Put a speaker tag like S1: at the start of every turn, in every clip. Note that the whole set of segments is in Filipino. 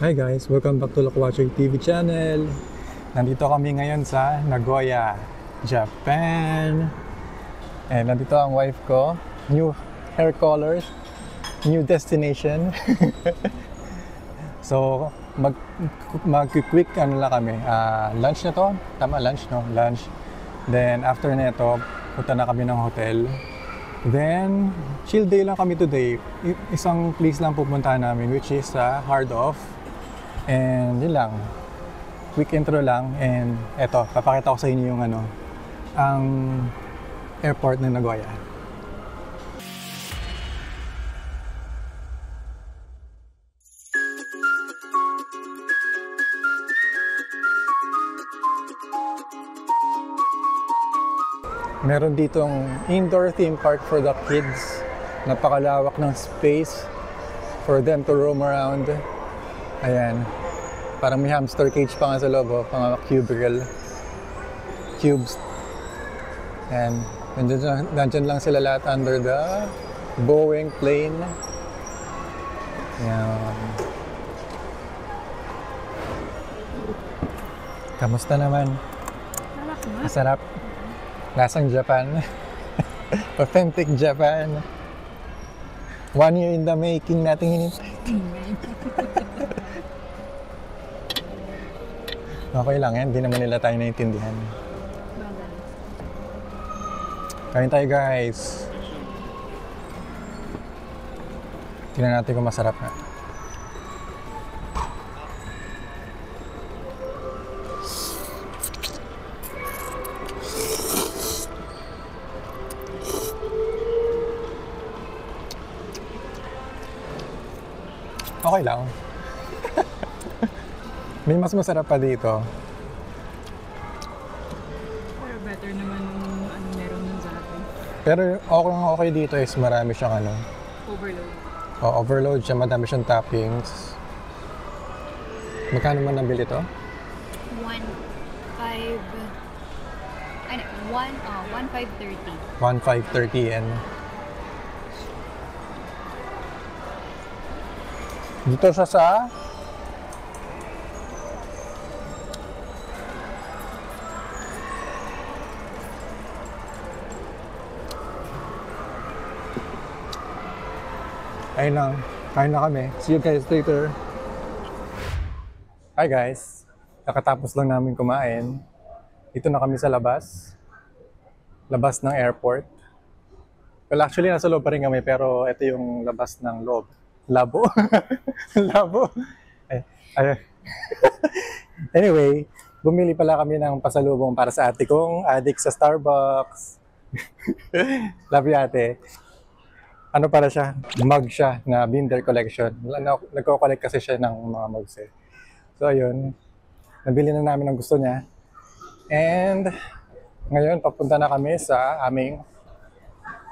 S1: Hi guys! Welcome back to Lokwatching TV channel. Nandito kami ngayon sa Nagoya, Japan. And nandito ang wife ko. New hair colors, new destination. So, mag-quick ano lang kami. Lunch na to? Tama, lunch no? Lunch. Then after nito, punta na kami ng hotel. Then, chill day lang kami today. Isang place lang pupuntahan namin, which is Hard Off. And yun lang. Quick intro lang. And eto, papakita ko sa inyo yung ang airport ng Nagoya. Meron ditong indoor theme park for the kids. Napakalawak ng space for them to roam around. Ayan. Parang may hamster cage pa nga sa loob, pang cubicle. Cubes. And nandyan lang sila lahat under the Boeing plane. Ayan. Kamusta naman? Masarap. Lasang Japan. Authentic Japan. 1 year in the making natin hinintay. Okay lang yan, hindi naman nila tayo naiintindihan. Kain tayo guys. Tingnan natin kung masarap na. Okay lang. May mas masarap pa dito.
S2: Pero better naman yung meron nun sa atin.
S1: Pero okay dito is marami siyang
S2: Overload.
S1: Overload siya, madami siyang toppings. Magkano man nabili to?
S2: 1,530.
S1: 1,530 yen. Dito siya sa ayun lang, kain na kami. See you guys later. Hi guys, nakatapos lang namin kumain. Dito na kami sa labas ng airport. Well, actually nasa loob pa rin kami, pero ito yung labas ng loob. Labo. Labo. Anyway, bumili pala kami ng pasalubong para sa ate kong addict sa Starbucks. Love you ate. Ano para siya? Mug siya na Binder collection. Nagko-collect kasi siya ng mga mugs eh. So ayun, nabili na namin ang gusto niya. And ngayon papunta na kami sa aming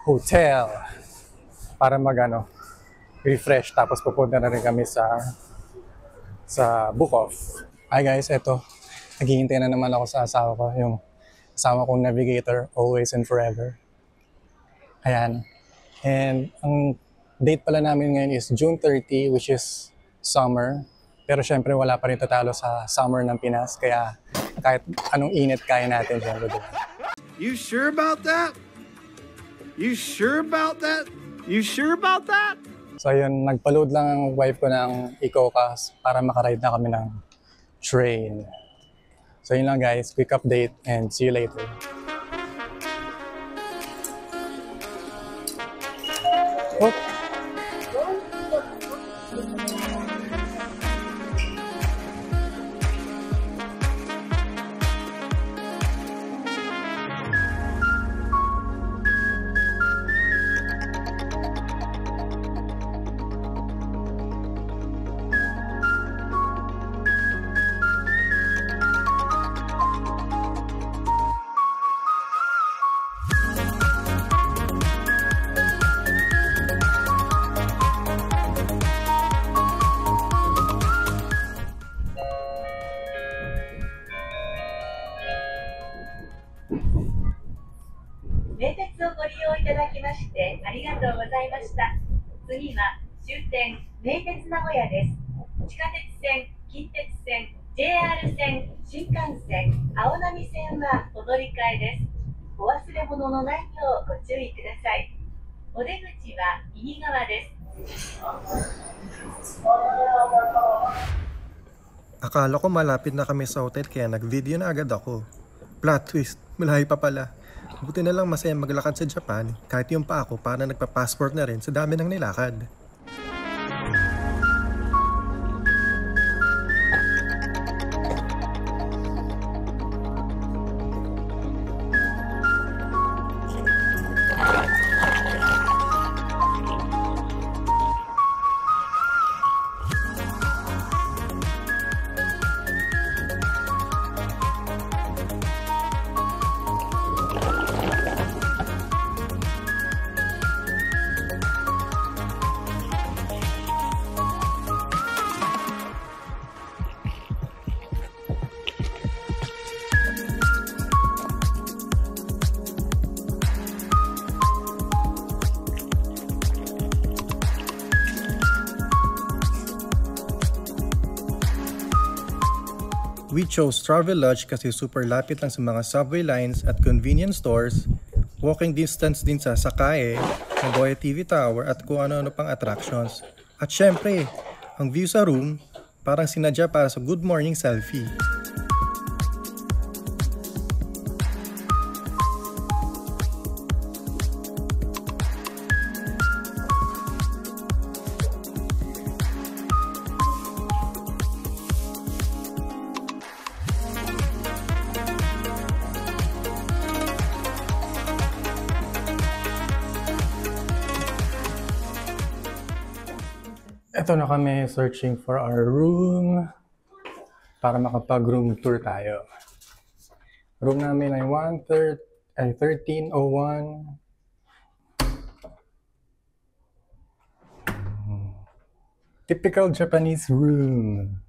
S1: hotel para refresh, tapos pupunta na rin kami sa book off. Hi guys, eto. Naghihintay na naman ako sa asawa ko, yung asawa kong navigator, always and forever. Ayan. And ang date pala namin ngayon is June 30, which is summer. Pero syempre wala pa rin tatalo sa summer ng Pinas, kaya kahit anong init kaya natin dyan.
S3: You sure about that? You sure about that? You sure about that?
S1: So ayun, nagpa-load lang ang wife ko ng Ikokas para makaride na kami ng train. So yun lang guys, quick update and see you later. Oh.
S4: 地下鉄線、近鉄線、JR 線、新幹線、青波線はお乗り換えです。お忘れ物のないようご注意ください。お出口は右側です。
S1: Akala ko malapit na kami sa hotel kaya nag-video na agad ako. Plot twist, malayo pa pala. Buti na lang masaya maglakad sa Japan, kahit yung pa ako para nagpa-passport na rin sa dami ng nilakad. We chose Travelodge kasi super lapit lang sa mga subway lines at convenience stores, walking distance din sa Sakae, Nagoya TV Tower at kung ano-ano pang attractions. At syempre, ang view sa room parang sinadya para sa good morning selfie. Ito na kami searching for our room para makapag-room tour tayo. Room namin ay 1301. Typical Japanese room.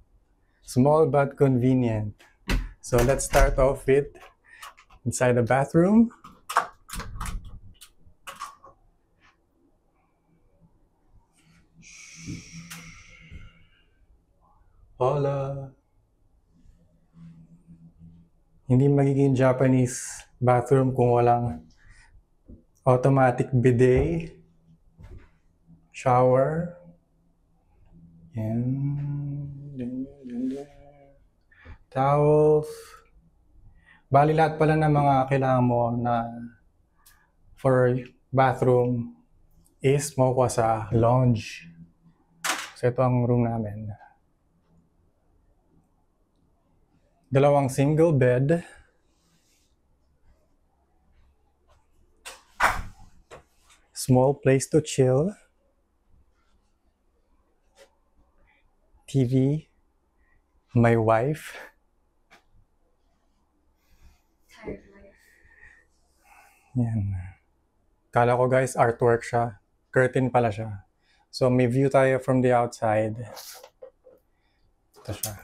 S1: Small but convenient. So let's start off with inside the bathroom. Hola! Hindi magiging Japanese bathroom kung walang automatic bidet, shower, towels. Bali lahat pala ng mga kailangan mo na for bathroom is makukuha sa lounge. So ito ang room namin. Dalawang single bed. Small place to chill. TV. My wife. Yan. Kala ko guys, artwork siya. Curtain pala siya. So may view tayo from the outside. Ito siya.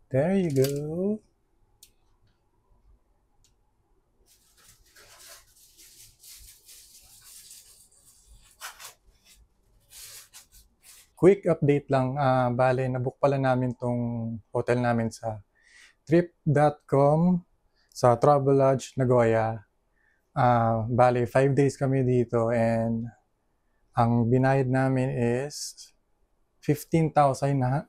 S1: There you go. Quick update lang. Bale, nabook pala namin tong hotel namin sa trip.com sa Travelodge Nagoya. Bale, 5 days kami dito and ang binayad namin is 15,991.39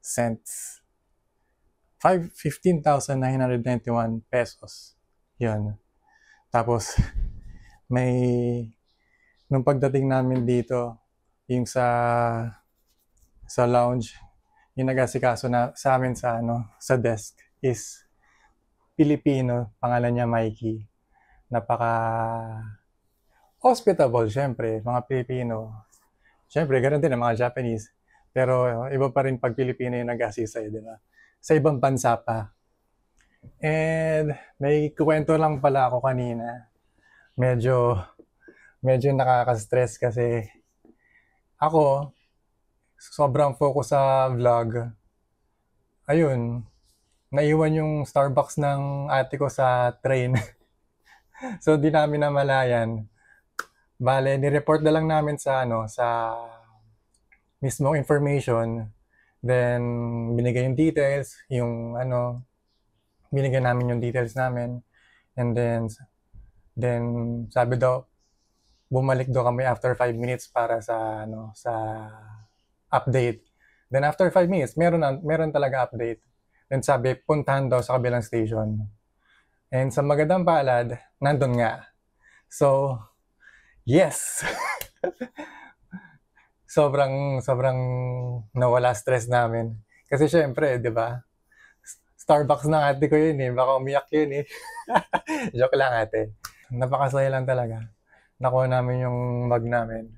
S1: cents. 15,991 pesos. Yun. Tapos, nung pagdating namin dito, yung sa lounge, yung nag-asikaso na sa amin sa desk is Pilipino, pangalan niya Mikey. Napaka hospitable, syempre, mga Pilipino. Syempre, ganun din ang mga Japanese. Pero iba pa rin pag Pilipino yung nag-assist sa'yo, di ba? Sa ibang bansa pa. And may kuwento lang pala ako kanina. Medyo nakaka-stress kasi ako, sobrang focus sa vlog. Ayun, naiwan yung Starbucks ng ate ko sa train. So, di namin namalayan. Bale, ni-report na lang namin sa mismong information. Then, binigay yung details, binigay namin yung details namin. And then sabi daw, bumalik daw kami after 5 minutes para sa update. Then after 5 minutes, meron talaga update. Then sabi, puntahan daw sa kabilang station. And sa magandang palad, nandun nga. So, yes! sobrang nawala stress namin. Kasi syempre, di ba? Starbucks ng ate ko yun eh. Baka umiyak yun eh. Joke lang ate. Napakasaya lang talaga. Nakuha namin yung mug namin.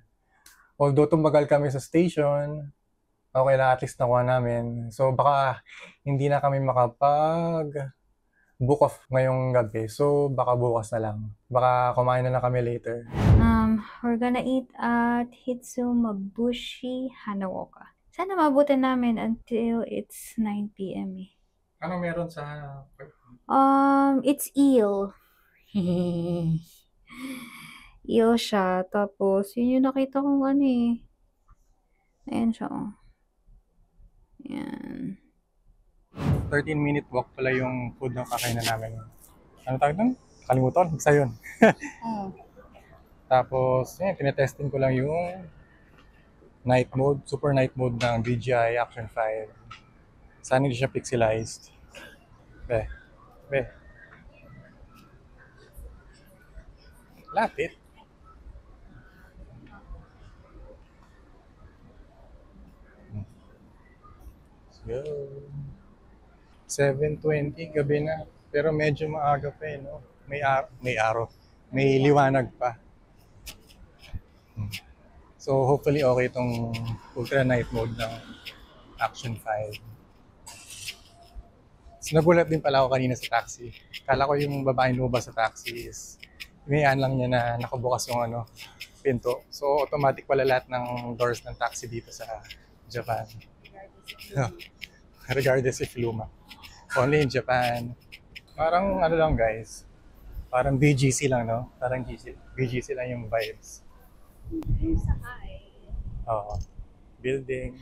S1: Although tumagal kami sa station, okay lang at least nakuha namin. So baka hindi na kami book off ngayong gabi. So baka bukas na lang. Baka kumain na lang kami later.
S5: We're gonna eat at Hitsumabushi Hanaoka. Sana mabutin namin until it's 9 p.m. eh.
S1: Ano meron sa...
S5: It's eel. Eel siya. Tapos, yun yung nakita kong ano eh. Ayan siya oh. Ayan.
S1: 13-minute walk pala yung food na kakainan namin. Ano tawag doon? Kalimutan? Isa yun. Tapos, tinetesting ko lang yung night mode, super night mode ng DJI Action 5. Sana hindi siya pixelized. Be. Lapit. Let's go. 7:20, gabi na. Pero medyo maaga pa eh, no? May araw. May liwanag pa. So, hopefully okay itong ultra night mode ng Action 5. So, nagulat din pala ako kanina sa taxi. Kala ko yung babaeng lumabas sa taxi is hinayaan lang niya na nakabukas yung pinto. So, automatic pala lahat ng doors ng taxi dito sa Japan. Regardless if luma. Only in Japan. Parang lang guys. Parang BGC lang, no? Parang BGC lang yung vibes. Oo. Building.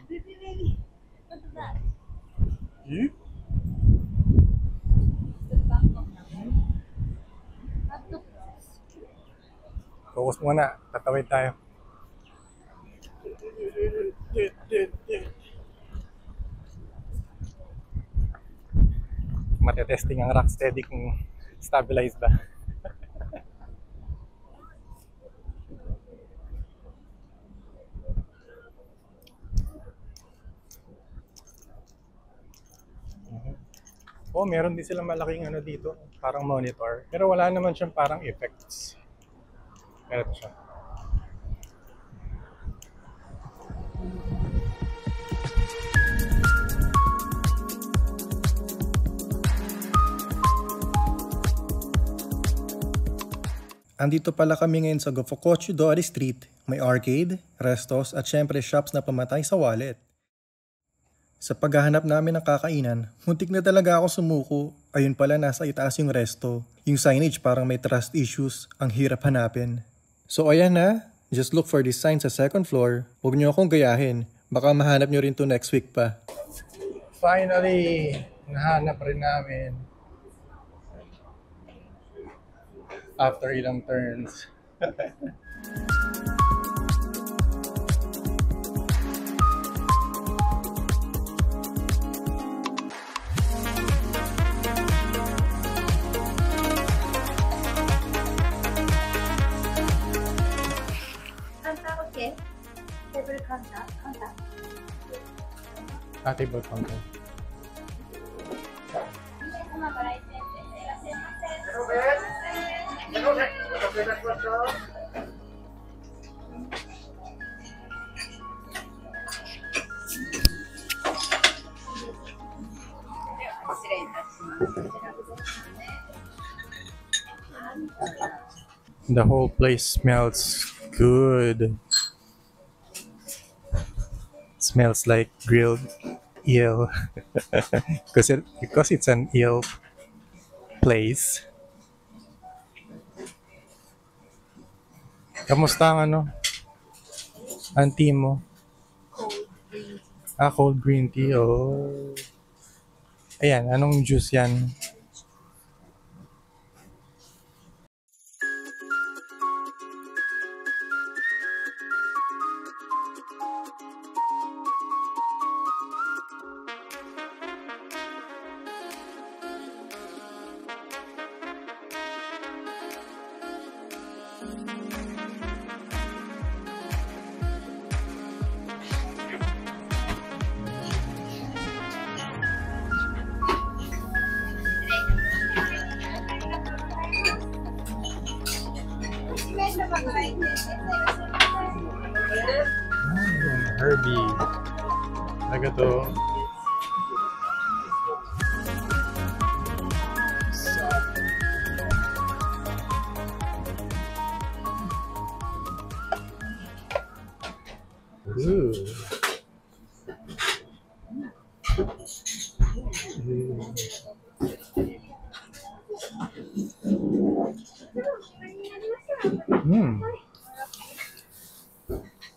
S1: Focus muna. Tatawid tayo. Matetesting ang Rocksteady kung stabilized ba. Oh, meron din silang malaking dito, parang monitor. Pero wala naman siyang parang effects. Pero ito siya. Andito pala kami ngayon sa Gofukochu-dori Street. May arcade, restos at syempre shops na pamatay sa wallet. Sa paghahanap namin ng kakainan, muntik na talaga ako sumuko. Ayun pala, nasa itaas yung resto. Yung signage parang may trust issues, ang hirap hanapin. So ayan na, just look for this sign sa second floor. Huwag niyo akong gayahin, baka mahanap niyo rin to next week pa. Finally, nahanap rin namin. After ilang turns. Table counter. The whole place smells good. Smells like grilled eel. Because it's an eel place. Kamusta ang ano? Ang tea mo? Cold green tea. Oh. Ayan, anong juice yan? Herbie. Talaga to. Ooh.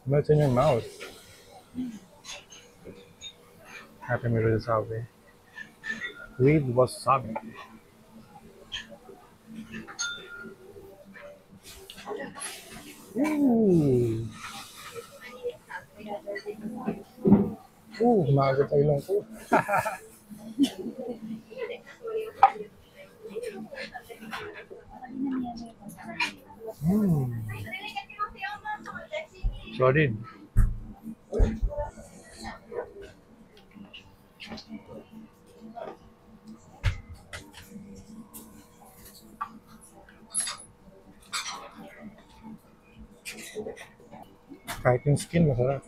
S1: Melts in your mouth. Happy me with wasabi. With wasabi. Ooh. Magot ang ilong ko. Solid. Kahit yung skin masarap.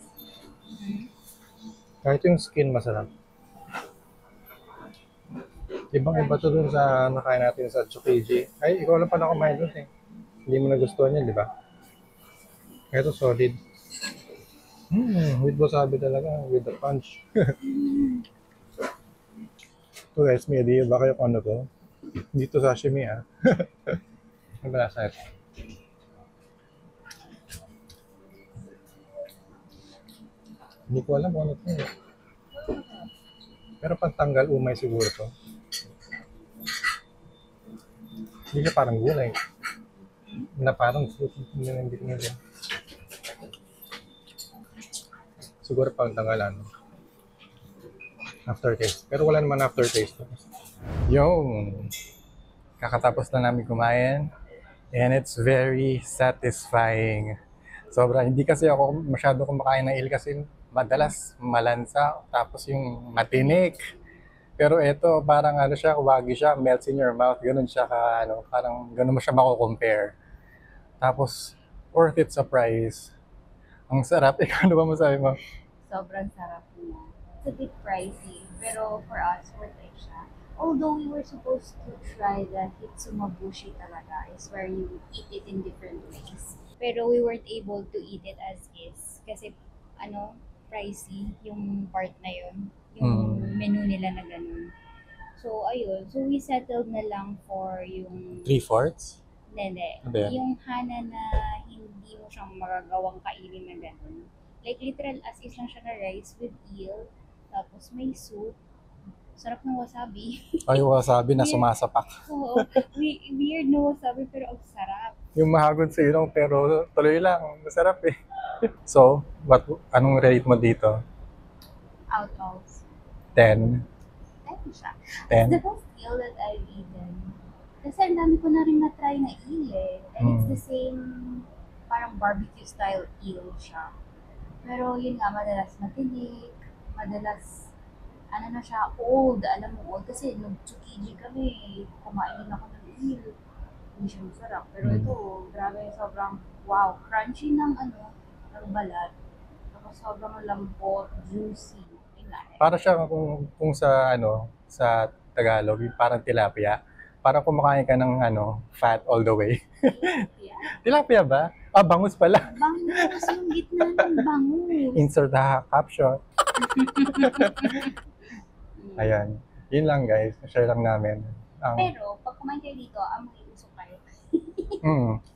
S1: Kahit yung skin masarap. Ibang-iba to dun sa nakain natin sa Tsukiji. Ay, ikaw lang pala kumain dun eh. Hindi mo nagustuhan yan, di ba? Ito solid. With wasabi talaga. With the punch. So guys, may idea ba kayo kung ano to? Dito sashimi ah. Ang balasa ito. Hindi ko alam kung ano to. Pero pagtanggal umay siguro to. Hindi siya parang gulay. Na parang fruit. Hindi nila. Siguro pang tanggalan. Aftertaste. Pero wala naman aftertaste. Yung kakatapos na namin kumain. And it's very satisfying. Sobra. Hindi kasi ako masyado kumakain ng eel kasi madalas malansa. Tapos yung matinik. Pero ito parang ano siya, wagi siya, melts in your mouth. Ganun siya ka, ano, parang ganun mo siya mako-compare. Tapos, worth it sa price. Ang sarap. Ikaw, ano ba masabi mo?
S6: Sobrang sarap niya. It's a bit pricey, pero for us, worth it siya. Although we were supposed to try the hitsumabushi talaga, is where you eat it in different ways. Pero we weren't able to eat it as is. Kasi, pricey yung part na yun. Yung menu nila na ganun. So, ayun. So, we settled na lang for yung...
S1: 3/4?
S6: Hindi.
S1: Ano ba yan?
S6: Yung hana na hindi mo siyang magagawang kainin na ganun. Like, literal as is lang siya na rice with eel. Tapos may soup. Sarap ng wasabi.
S1: Ay, wasabi na sumasapak.
S6: Oo. Weird na wasabi pero ang sarap.
S1: Yung mahagod sa ilong pero tuloy lang. Masarap eh. So, anong rate mo dito?
S6: Out of
S1: 10?
S6: 10 siya.
S1: 10?
S6: It's the best eel that I've eaten. Kasi ang dami ko na rin na-try na eel eh. And it's the same, parang barbecue style eel siya. Pero yun nga, madalas matinik, madalas, na siya, old. Alam mo, old. Kasi nung Tsukiji kami, kumain din ako ng eel. Hindi siya masarap. Pero ito, grabe, sobrang, wow, crunchy ng ng balat. Tapos sobrang lambot, juicy.
S1: Para siya kung sa sa Tagalog, parang tilapia. Parang kumakain ka ng fat all the way. Tilapia ba? Ah, bangus pala.
S6: Bangus, yung gitna ng bangus.
S1: Insert the caption. Ayan. Yun lang guys. Share lang namin.
S6: Pero, pag kumain kayo dito, amoy usok kayo.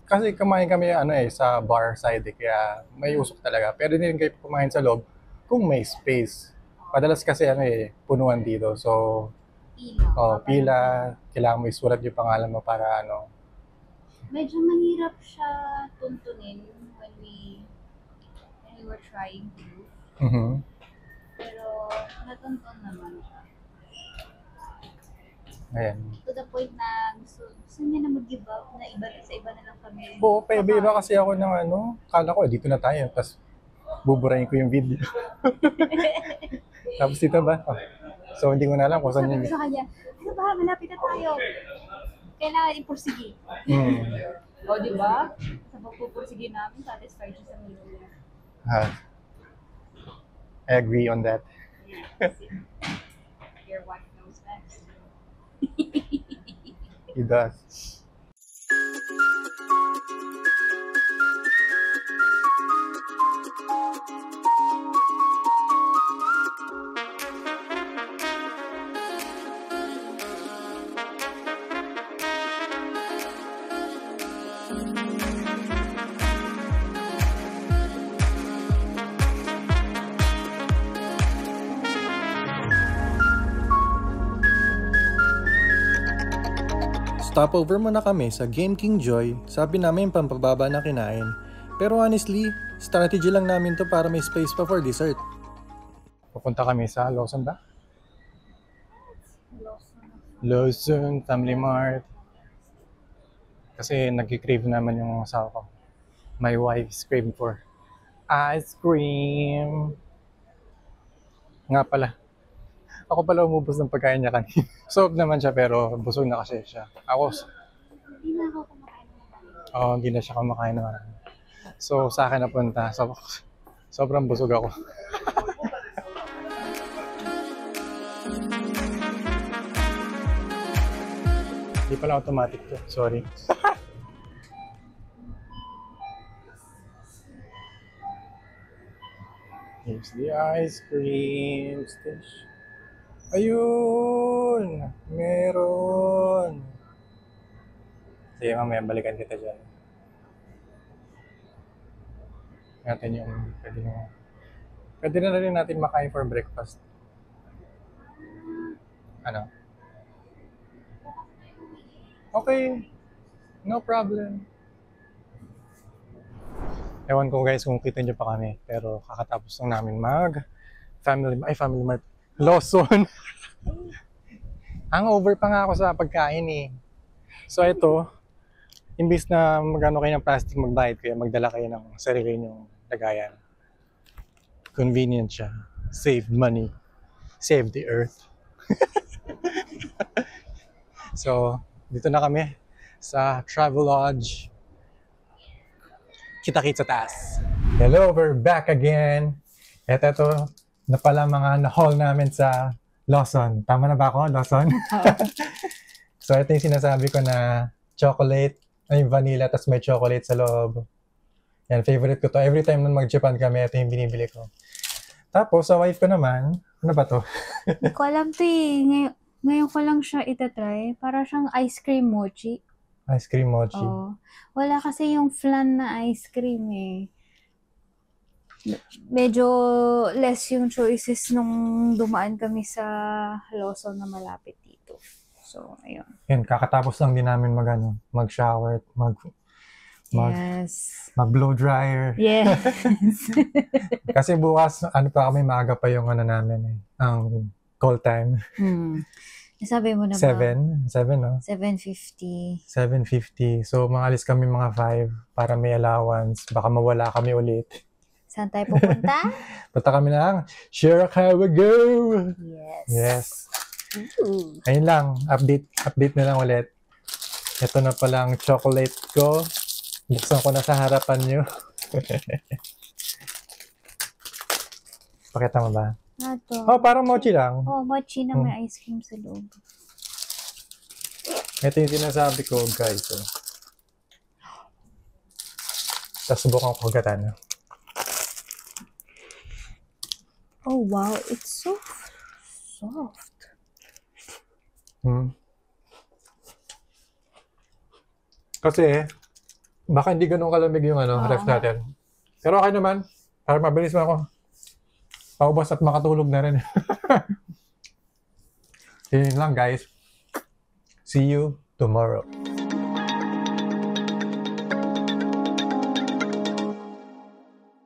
S1: Kasi kumain kami sa bar side kaya may usok talaga. Pero hindi rin kayo kumain sa loob kung may space. Madalas kasi punuan dito. So, pila. Kailangan mo isulat yung pangalan mo para
S6: Medyo mahirap siya tuntunin when we were trying to. Pero, natuntun naman siya.
S1: Ayan.
S6: To the point na gusto niya na mag-give up, na sa iba na lang kami.
S1: Oo, iba kasi ako ng kala ko dito na tayo. Tapos, buburahin ko yung video. Tapos dito ba? So, hindi ko na alam kung saan
S6: Sabi ko sa kanya, ano ba, malapit na tayo. Kailangan ipursige. O, di ba? Sa pagpupursige namin, satisfied siya sa video niya.
S1: I agree on that.
S6: Your wife knows best.
S1: He does. Stopover muna kami sa Game King Joy. Sabi namin pampababa na kinain. Pero honestly, strategy lang namin to para may space pa for dessert. Pupunta kami sa Lawson ba? Lawson, Family Mart. Kasi nag-crave naman yung asawa ko. My wife is craving for ice cream. Nga pala. Ako pala umubos ng pagkain niya kanina. Sob naman siya pero busog na kasi siya.
S6: Hindi na ako kumakain ng marami.
S1: Hindi na siya kumakain ng marami. So sa akin napunta. Sobrang busog ako. Hindi pala automatic to. Sorry. Here's the ice cream station. Ayun! Meron! Sige, mamaya balikan kita dyan. Natin yung pwede na rin natin makain for breakfast. Ano? Okay. No problem. Ewan ko guys kung kita nyo pa kami. Pero kakatapos lang namin Family Mart. Lawson. Hangover pa nga ako sa pagkain eh. So ito, imbis na magano kayo ng plastic magbayad kaya magdala kayo ng sarili nyong lagayan. Convenient siya. Save money. Save the earth. So, dito na kami sa Travelodge. Kita-kits sa taas. Hello, we're back again. Ito na pala mga na-haul namin sa Lawson. Tama na ba ako, Lawson? So, ito yung sinasabi ko na chocolate, vanilla, tas may chocolate sa loob. Yan, favorite ko to. Every time na mag-Japan kami, ito yung binibili ko. Tapos, sa wife ko naman, ano ba to?
S5: Hindi ko alam to eh. Ngayon ko lang siya itatry. Para siyang ice cream mochi.
S1: Ice cream mochi.
S5: Oo. Wala kasi yung flan na ice cream eh. Medyo less yung choices nung dumaan kami sa Lawson na malapit dito. So, ayun.
S1: Yan, kakatapos lang din namin mag-shower,
S5: Yes.
S1: mag-blow dryer.
S5: Yes.
S1: Kasi bukas, maaga pa yung namin ang call time.
S5: Sabi mo na ba?
S1: 7, no?
S5: 7:50.
S1: 7:50. So, maalis kami mga 5 para may allowance. Baka mawala kami ulit.
S5: Saan tayo pupunta?
S1: Punta kami ng Shirakawa-go!
S5: Yes.
S1: Yes.
S5: Ooh.
S1: Ayun lang, update na lang ulit. Ito na palang chocolate ko. Buksan ko na sa harapan nyo. Pakita mo ba?
S5: Ito.
S1: Oh, parang mochi lang.
S5: Oh, mochi na may ice cream sa loob.
S1: Ito yung sinasabi ko, guys. Tapos subukan ko kagatan.
S5: Oh, wow. It's so soft.
S1: Kasi, baka hindi ganun kalamig yung ref natin. Pero okay naman. Para mabilis mo ako. Paubos at makatulog na rin. Yun lang guys. See you tomorrow.